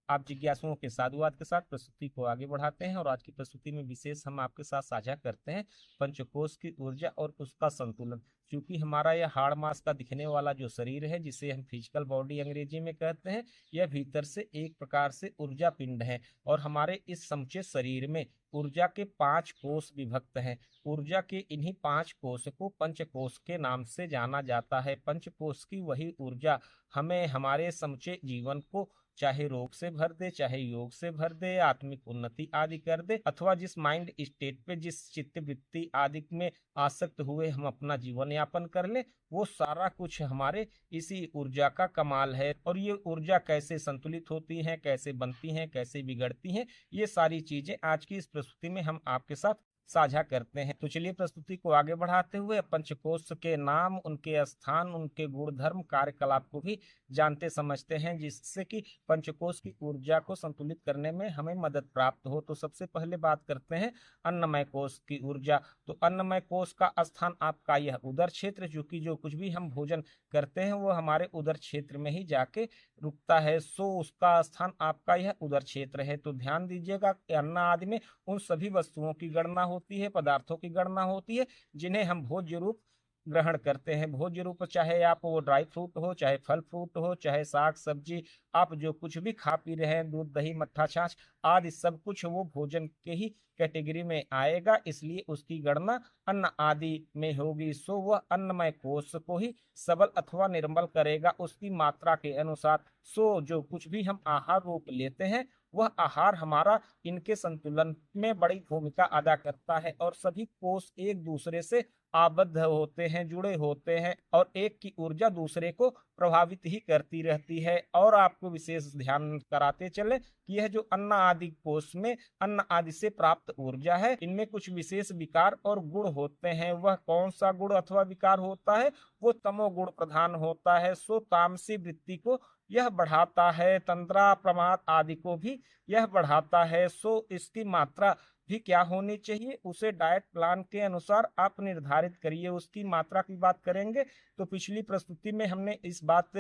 आप जिज्ञासुओं के साधुवाद के साथ प्रस्तुति को आगे बढ़ाते हैं और आज की प्रस्तुति में विशेष हम आपके साथ साझा करते हैं पंचकोश की ऊर्जा और उसका संतुलन। क्योंकि हमारा यह हाड़ मास का दिखने वाला जो शरीर है, जिसे हम फिजिकल बॉडी अंग्रेजी में कहते हैं, यह भीतर से एक प्रकार से ऊर्जा पिंड है और हमारे इस समूचे शरीर में ऊर्जा के 5 कोष विभक्त हैं। ऊर्जा के इन्हीं 5 कोष को पंचकोश के नाम से जाना जाता है। पंचकोश की वही ऊर्जा हमें हमारे समूचे जीवन को चाहे रोग से भर दे, चाहे योग से भर दे, आत्मिक उन्नति आदि कर दे, अथवा जिस माइंड स्टेट पे, जिस चित्त वृत्ति आदि में आसक्त हुए हम अपना जीवन यापन कर ले, वो सारा कुछ हमारे इसी ऊर्जा का कमाल है। और ये ऊर्जा कैसे संतुलित होती है, कैसे बनती हैं, कैसे बिगड़ती हैं, ये सारी चीजें आज की इस प्रस्तुति में हम आपके साथ साझा करते हैं। तो चलिए प्रस्तुति को आगे बढ़ाते हुए पंचकोश के नाम, उनके स्थान, उनके गुणधर्म, कार्यकलाप को भी जानते समझते हैं, जिससे कि पंचकोश की ऊर्जा को संतुलित करने में हमें मदद प्राप्त हो। तो सबसे पहले बात करते हैं अन्नमय कोश की ऊर्जा। तो अन्नमय कोश का स्थान आपका यह उदर क्षेत्र, जो कि जो कुछ भी हम भोजन करते हैं वो हमारे उदर क्षेत्र में ही जाके रुकता है, सो उसका स्थान आपका यह उदर क्षेत्र है। तो ध्यान दीजिएगा कि अन्न आदि में उन सभी वस्तुओं की गणना होती है, पदार्थों की गणना होती है जिन्हें हम भोज्य रूप ग्रहण करते हैं। भोज्य रूप चाहे आप वो ड्राई फ्रूट हो, चाहे फल फ्रूट हो, चाहे साग सब्जी, आप जो कुछ भी खा पी रहे हैं, दूध दही मट्ठा छाछ आदि सब कुछ वो भोजन के ही कैटेगरी में आएगा, इसलिए उसकी गणना अन्न आदि में होगी। सो वह अन्नमय कोश को ही सबल अथवा निर्मल करेगा उसकी मात्रा के अनुसार। सो जो कुछ भी हम आहार रूप लेते हैं वह आहार हमारा इनके संतुलन में बड़ी भूमिका अदा करता है और सभी कोष एक दूसरे से आबद्ध होते हैं, जुड़े होते हैं और एक की ऊर्जा दूसरे को प्रभावित ही करती रहती है। और आपको विशेष ध्यान कराते चले कि यह जो अन्न आदि कोष में अन्न आदि से प्राप्त ऊर्जा है, इनमें कुछ विशेष विकार और गुण होते हैं। वह कौन सा गुण अथवा विकार होता है? वो तमोगुण प्रधान होता है। सो तामसी वृत्ति को यह बढ़ाता है, तंद्रा प्रमाद आदि को भी यह बढ़ाता है। सो इसकी मात्रा भी क्या होनी चाहिए, उसे डाइट प्लान के अनुसार आप निर्धारित करिए। उसकी मात्रा की बात करेंगे तो पिछली प्रस्तुति में हमने इस बात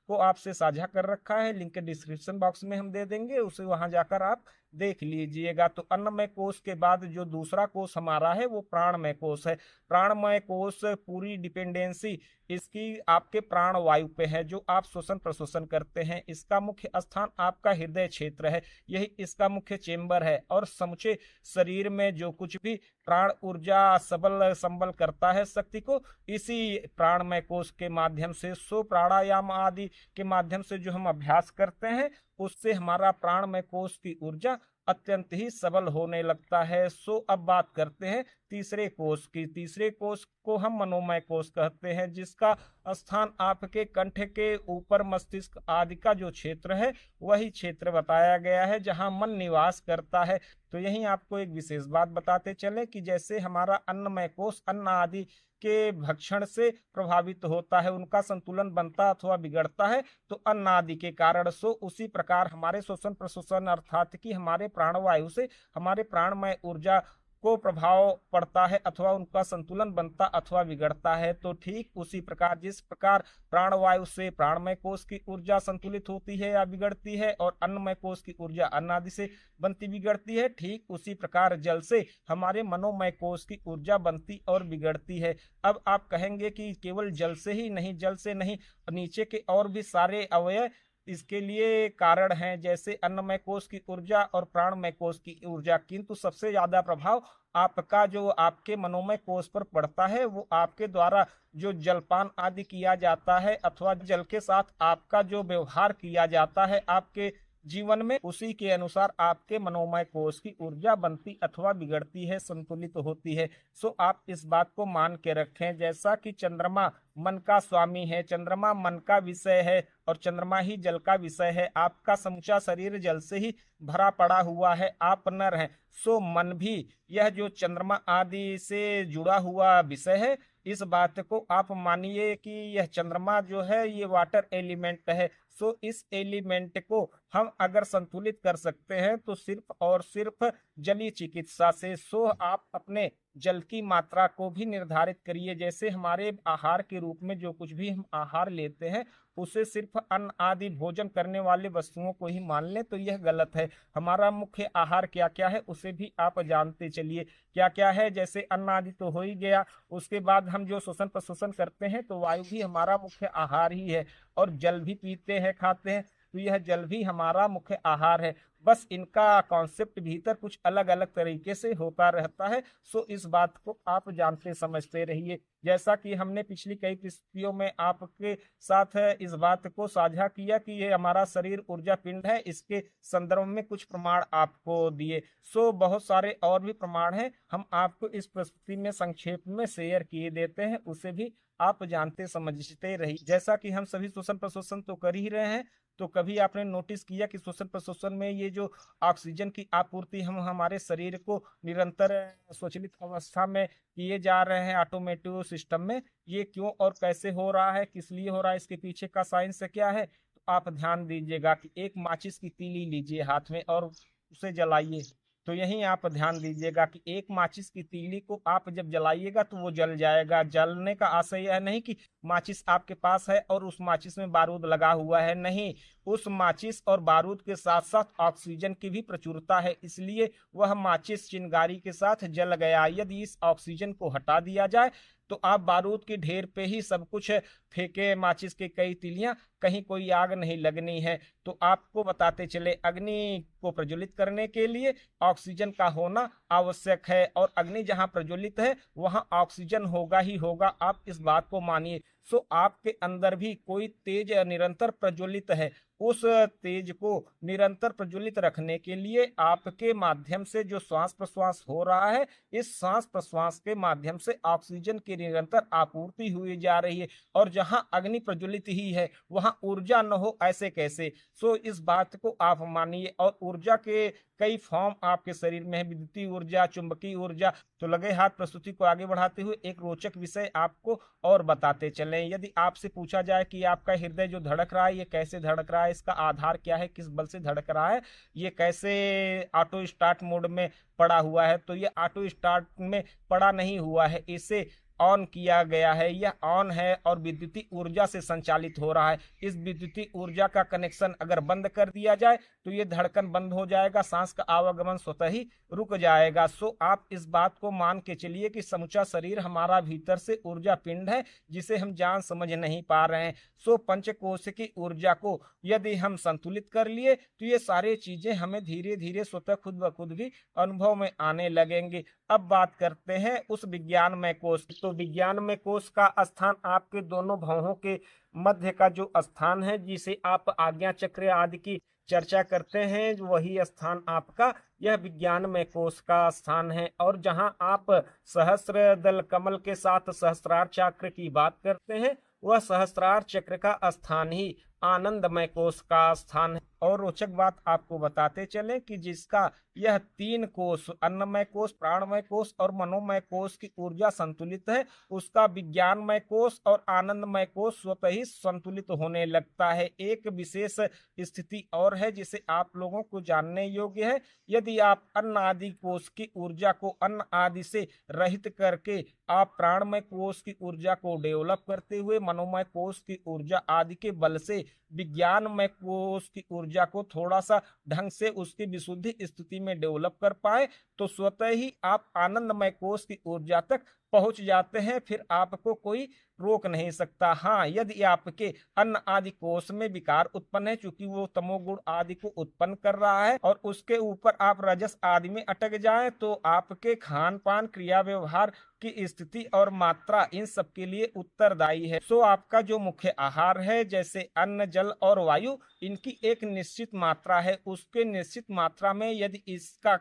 को आपसे साझा कर रखा है, लिंक डिस्क्रिप्शन बॉक्स में हम दे देंगे, उसे वहां जाकर आप देख लीजिएगा। तो अन्नमय कोश के बाद जो दूसरा कोश हमारा है वो प्राणमय कोश है। प्राणमय कोश पूरी डिपेंडेंसी इसकी आपके प्राण वायु पे है, जो आप श्वसन प्रश्वसन करते हैं। इसका मुख्य स्थान आपका हृदय क्षेत्र है, यही इसका मुख्य चेंबर है और समूचे शरीर में जो कुछ भी प्राण ऊर्जा सबल संबल करता है शक्ति को, इसी प्राणमय कोश के माध्यम से, सो प्राणायाम आदि के माध्यम से जो हम अभ्यास करते हैं उससे हमारा प्राणमय कोश की ऊर्जा अत्यंत ही सबल होने लगता है। सो अब बात करते हैं तीसरे कोष की। तीसरे कोष को हम मनोमय कोष कहते हैं, जिसका स्थान आपके कंठ के ऊपर मस्तिष्क आदि का जो क्षेत्र है वही क्षेत्र बताया गया है जहां मन निवास करता है। तो यही आपको एक विशेष बात बताते चले कि जैसे हमारा अन्नमय कोष अन्न आदि के भक्षण से प्रभावित होता है, उनका संतुलन बनता अथवा बिगड़ता है तो अन्न आदि के कारण, सो उसी प्रकार हमारे श्वसन प्रश्वसन अर्थात कि हमारे प्राणवायु से हमारे प्राणमय ऊर्जा को प्रभाव पड़ता है अथवा उनका संतुलन बनता अथवा बिगड़ता है। तो ठीक उसी प्रकार जिस प्रकार प्राणवायु से प्राणमय कोश की ऊर्जा संतुलित होती है या बिगड़ती है और अन्नमय कोश की ऊर्जा अन्न आदि से बनती बिगड़ती है, ठीक उसी प्रकार जल से हमारे मनोमय कोश की ऊर्जा बनती और बिगड़ती है। अब आप कहेंगे कि केवल जल से ही नहीं, जल से नहीं, नीचे के और भी सारे अवयव इसके लिए कारण हैं, जैसे अन्नमय कोश की ऊर्जा और प्राणमय कोश की ऊर्जा। किंतु सबसे ज्यादा प्रभाव आपका जो आपके मनोमय कोश पर पड़ता है वो आपके द्वारा जो जलपान आदि किया जाता है अथवा जल के साथ आपका जो व्यवहार किया जाता है आपके जीवन में, उसी के अनुसार आपके मनोमय कोश की ऊर्जा बनती अथवा बिगड़ती है, संतुलित होती है। सो आप इस बात को मान के रखें, जैसा कि चंद्रमा मन का स्वामी है, चंद्रमा मन का विषय है और चंद्रमा ही जल का विषय है। आपका समूचा शरीर जल से ही भरा पड़ा हुआ है, आप नर हैं। सो मन भी यह जो चंद्रमा आदि से जुड़ा हुआ विषय है, इस बात को आप मानिए कि यह चंद्रमा जो है ये वाटर एलिमेंट है। सो इस एलिमेंट को हम अगर संतुलित कर सकते हैं तो सिर्फ और सिर्फ जलीय चिकित्सा से। सो आप अपने जल की मात्रा को भी निर्धारित करिए। जैसे हमारे आहार के रूप में जो कुछ भी हम आहार लेते हैं उसे सिर्फ अन्न आदि भोजन करने वाले वस्तुओं को ही मान लें तो यह गलत है। हमारा मुख्य आहार क्या क्या है उसे भी आप जानते चलिए। क्या क्या है, जैसे अन्न आदि तो हो ही गया, उसके बाद हम जो शोषण प्रशोषण करते हैं तो वायु भी हमारा मुख्य आहार ही है, और जल भी पीते हैं खाते हैं तो यह जल भी हमारा मुख्य आहार है। बस इनका कॉन्सेप्ट भीतर कुछ अलग अलग तरीके से होता रहता है। सो इस बात को आप जानते समझते रहिए। जैसा कि हमने पिछली कई किस्तियों में आपके साथ इस बात को साझा किया कि ये हमारा शरीर ऊर्जा पिंड है, इसके संदर्भ में कुछ प्रमाण आपको दिए। सो बहुत सारे और भी प्रमाण हैं, हम आपको इस प्रस्तुति में संक्षेप में शेयर किए देते हैं, उसे भी आप जानते समझते रहिए। जैसा कि हम सभी शोषण प्रशोषण तो कर ही रहे हैं, तो कभी आपने नोटिस किया कि श्वसन प्रश्वसन में ये जो ऑक्सीजन की आपूर्ति हम हमारे शरीर को निरंतर स्वचालित अवस्था में किए जा रहे हैं ऑटोमेटिक सिस्टम में, ये क्यों और कैसे हो रहा है, किस लिए हो रहा है, इसके पीछे का साइंस क्या है? तो आप ध्यान दीजिएगा कि एक माचिस की तीली लीजिए हाथ में और उसे जलाइए। तो यहीं आप ध्यान दीजिएगा कि एक माचिस की तीली को आप जब जलाइएगा तो वो जल जाएगा। जलने का आशय यह नहीं कि माचिस आपके पास है और उस माचिस में बारूद लगा हुआ है, नहीं, उस माचिस और बारूद के साथ साथ ऑक्सीजन की भी प्रचुरता है, इसलिए वह माचिस चिंगारी के साथ जल गया। यदि इस ऑक्सीजन को हटा दिया जाए तो आप बारूद की ढेर पे ही सब कुछ फेंके, माचिस के कई तिलियां, कहीं कोई आग नहीं लगनी है। तो आपको बताते चले, अग्नि को प्रज्वलित करने के लिए ऑक्सीजन का होना आवश्यक है, और अग्नि जहां प्रज्वलित है वहां ऑक्सीजन होगा ही होगा, आप इस बात को मानिए। सो आपके अंदर भी कोई तेज निरंतर प्रज्वलित है, उस तेज को निरंतर प्रज्वलित रखने के लिए आपके माध्यम से जो श्वास प्रश्वास हो रहा है, इस श्वास प्रश्वास के माध्यम से ऑक्सीजन की निरंतर आपूर्ति हुई जा रही है। और जहां अग्नि प्रज्वलित ही है वहां ऊर्जा न हो, ऐसे कैसे? सो इस बात को आप मानिए। और ऊर्जा के कई फॉर्म आपके शरीर में है, विद्युतीय ऊर्जा, चुंबकीय ऊर्जा। तो लगे हाथ प्रस्तुति को आगे बढ़ाते हुए एक रोचक विषय आपको और बताते चलें। यदि आपसे पूछा जाए कि आपका हृदय जो धड़क रहा है ये कैसे धड़क रहा है, इसका आधार क्या है, किस बल से धड़क रहा है, ये कैसे ऑटो स्टार्ट मोड में पड़ा हुआ है, तो ये ऑटो स्टार्ट में पड़ा नहीं हुआ है, इसे ऑन किया गया है, यह ऑन है और विद्युतीय ऊर्जा से संचालित हो रहा है। इस विद्युतीय ऊर्जा का कनेक्शन अगर बंद कर दिया जाए तो ये धड़कन बंद हो जाएगा, सांस का आवागमन स्वतः ही रुक जाएगा। सो आप इस बात को मान के चलिए कि समूचा शरीर हमारा भीतर से ऊर्जा पिंड है, जिसे हम जान समझ नहीं पा रहे हैं। सो पंचकोश की ऊर्जा को यदि हम संतुलित कर लिए तो ये सारी चीजें हमें धीरे धीरे स्वतः खुद ब खुद भी अनुभव में आने लगेंगे। अब बात करते हैं उस विज्ञानमय कोश। तो विज्ञानमय कोश का स्थान आपके दोनों भवों के मध्य का जो स्थान है, जिसे आप आज्ञा चक्र आदि की चर्चा करते हैं, वही स्थान आपका यह विज्ञानमय कोश का स्थान है। और जहां आप सहस्त्र दल कमल के साथ सहस्त्रार चक्र की बात करते हैं, वह सहस्त्रार चक्र का स्थान ही आनंदमय कोश का स्थान है। और रोचक बात आपको बताते चले कि जिसका यह तीन कोश, अन्नमय कोश, प्राणमय कोश और मनोमय कोश की ऊर्जा संतुलित है, उसका विज्ञानमय कोश और आनंदमय कोश स्वतः ही संतुलित होने लगता है। एक विशेष स्थिति और है जिसे आप लोगों को जानने योग्य है। यदि आप अन्न आदि कोश की ऊर्जा को अन्न आदि से रहित करके आप प्राणमय कोश की ऊर्जा को डेवलप करते हुए मनोमय कोश की ऊर्जा आदि के बल से विज्ञानमय कोश की ऊर्जा को थोड़ा सा ढंग से उसकी विशुद्धि स्थिति में डेवलप कर पाए तो स्वतः ही आप आनंदमय कोश की ऊर्जा तक पहुंच जाते हैं, फिर आपको कोई रोक नहीं सकता। हाँ, यदि आपके अन्न आदि कोश में विकार उत्पन्न है, चूंकि वो तमोगुण आदि को उत्पन्न कर रहा है, और उसके ऊपर आप रजस आदि में अटक जाए तो आपके खान पान, क्रिया व्यवहार की स्थिति और मात्रा इन सब के लिए उत्तरदायी है। सो आपका जो मुख्य आहार है, जैसे अन्न, जल और वायु, इनकी एक निश्चित मात्रा है, उसके निश्चित मात्रा में यदि इसका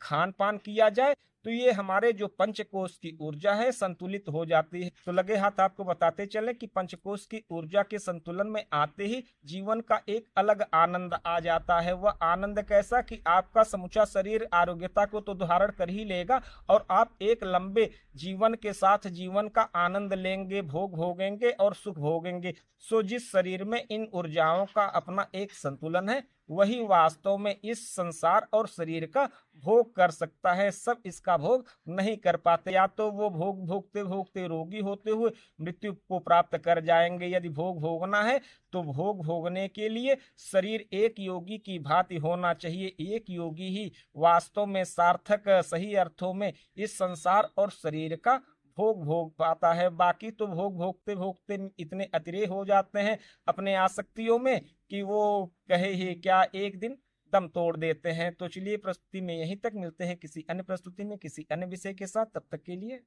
खान पान किया जाए तो ये हमारे जो पंचकोश की ऊर्जा है संतुलित हो जाती है। तो लगे हाथ आपको बताते चले कि पंचकोश की ऊर्जा के संतुलन में आते ही जीवन का एक अलग आनंद आ जाता है। वह आनंद कैसा कि आपका समूचा शरीर आरोग्यता को तो धारण कर ही लेगा और आप एक लंबे जीवन के साथ जीवन का आनंद लेंगे, भोग भोगेंगे और सुख भोगेंगे। सो जिस शरीर में इन ऊर्जाओं का अपना एक संतुलन है वही वास्तव में इस संसार और शरीर का भोग कर सकता है। सब इसका भोग नहीं कर पाते, या तो वो भोग भोगते भोगते रोगी होते हुए मृत्यु को प्राप्त कर जाएंगे। यदि भोग भोगना है तो भोग भोगने के लिए शरीर एक योगी की भांति होना चाहिए। एक योगी ही वास्तव में सार्थक सही अर्थों में इस संसार और शरीर का भोग भोग पाता है। बाकी तो भोग भोगते भोगते इतने अतिरेक हो जाते हैं अपने आसक्तियों में कि वो कहे ही क्या, एक दिन दम तोड़ देते हैं। तो चलिए प्रस्तुति में यहीं तक, मिलते हैं किसी अन्य प्रस्तुति में किसी अन्य विषय के साथ। तब तक के लिए